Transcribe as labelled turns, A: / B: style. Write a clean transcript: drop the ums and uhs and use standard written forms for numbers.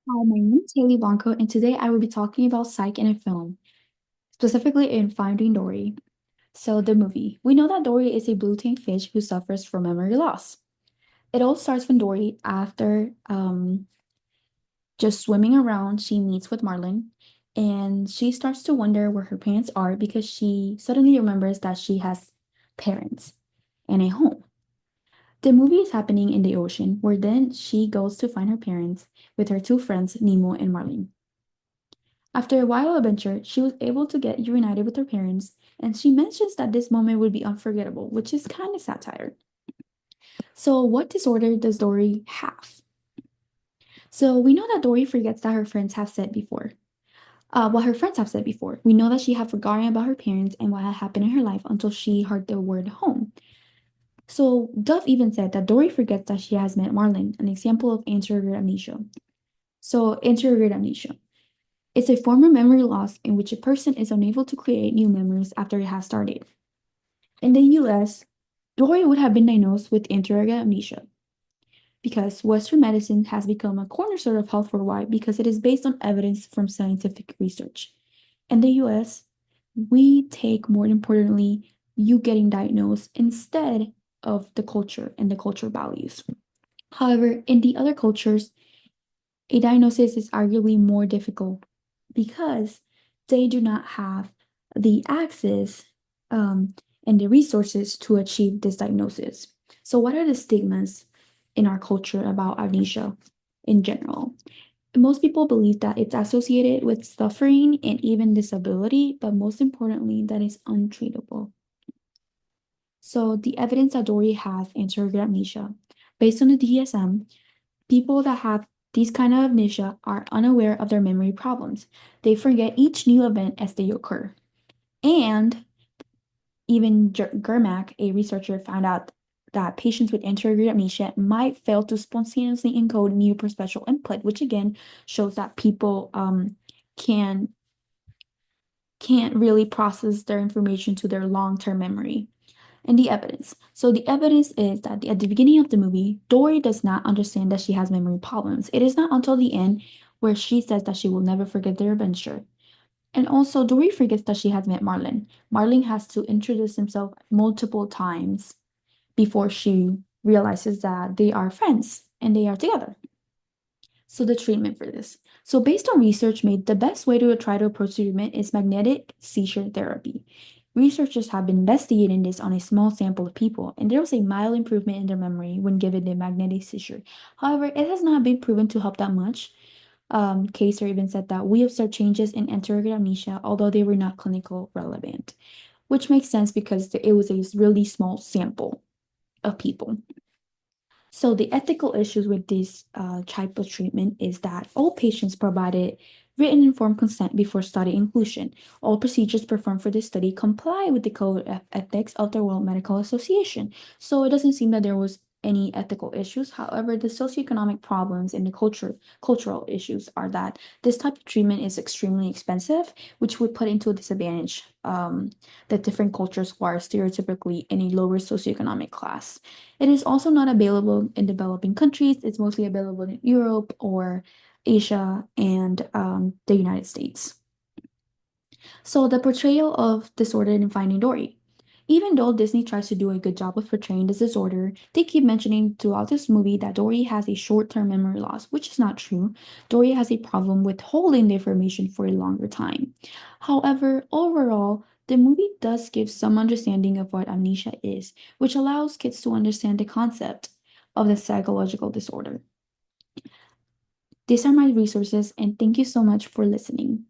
A: Hi, my name is Haley Blanco, and today I will be talking about Psych in a film, specifically in Finding Dory. So, the movie. We know that Dory is a blue-tailed fish who suffers from memory loss. It all starts when Dory, after just swimming around, she meets with Marlin, and she starts to wonder where her parents are because she suddenly remembers that she has parents and a home. The movie is happening in the ocean, where then she goes to find her parents with her two friends, Nemo and Marlin. After a wild adventure, she was able to get reunited with her parents, and she mentions that this moment would be unforgettable, which is kind of satire. So, what disorder does Dory have? So, we know that Dory forgets that her friends have said before. What her friends have said before. We know that she had forgotten about her parents and what had happened in her life until she heard the word home. So, Duff even said that Dory forgets that she has met Marlin, an example of anterograde amnesia. So, anterograde amnesia. It's a form of memory loss in which a person is unable to create new memories after it has started. In the US, Dory would have been diagnosed with Anterograde amnesia because Western medicine has become a cornerstone of health worldwide because it is based on evidence from scientific research. In the US, we take more importantly you getting diagnosed instead of the culture and the cultural values. However, in the other cultures, a diagnosis is arguably more difficult because they do not have the access um, and the resources to achieve this diagnosis. So, what are the stigmas in our culture about amnesia in general? Most people believe that it's associated with suffering and even disability, but most importantly, that it's untreatable. So, the evidence that Dory has in surrogate amnesia, based on the DSM, people that have these kind of amnesia are unaware of their memory problems. They forget each new event as they occur. And even Germack, a researcher, found out that patients with anterograde amnesia might fail to spontaneously encode new perceptual input, which again shows that people can can't really process their information to their long-term memory. And the evidence. So the evidence is that at the beginning of the movie, Dory does not understand that she has memory problems. It is not until the end where she says that she will never forget their adventure. And also, Dory forgets that she has met Marlin. Marlin has to introduce himself multiple times before she realizes that they are friends and they are together. So the treatment for this. So based on research made, the best way to try to approach treatment is magnetic seizure therapy. Researchers have been investigating this on a small sample of people, and there was a mild improvement in their memory when given the magnetic seizure. However, it has not been proven to help that much. Kaiser even said that we observed changes in anterograde amnesia, although they were not clinical relevant, which makes sense because it was a really small sample of people. So the ethical issues with this type of treatment is that all patients provided written informed consent before study inclusion. All procedures performed for this study comply with the code of ethics of the World Medical Association. So it doesn't seem that there was any ethical issues. However, the socioeconomic problems and the cultural issues are that this type of treatment is extremely expensive, which would put into a disadvantage that different cultures who are stereotypically in a lower socioeconomic class. It is also not available in developing countries. It's mostly available in Europe or Asia and the United States. So the portrayal of disorder in Finding Dory. Even though Disney tries to do a good job of portraying this disorder, they keep mentioning throughout this movie that Dory has a short-term memory loss, which is not true. Dory has a problem with holding the information for a longer time. However, overall, the movie does give some understanding of what amnesia is, which allows kids to understand the concept of the psychological disorder. These are my resources, and thank you so much for listening.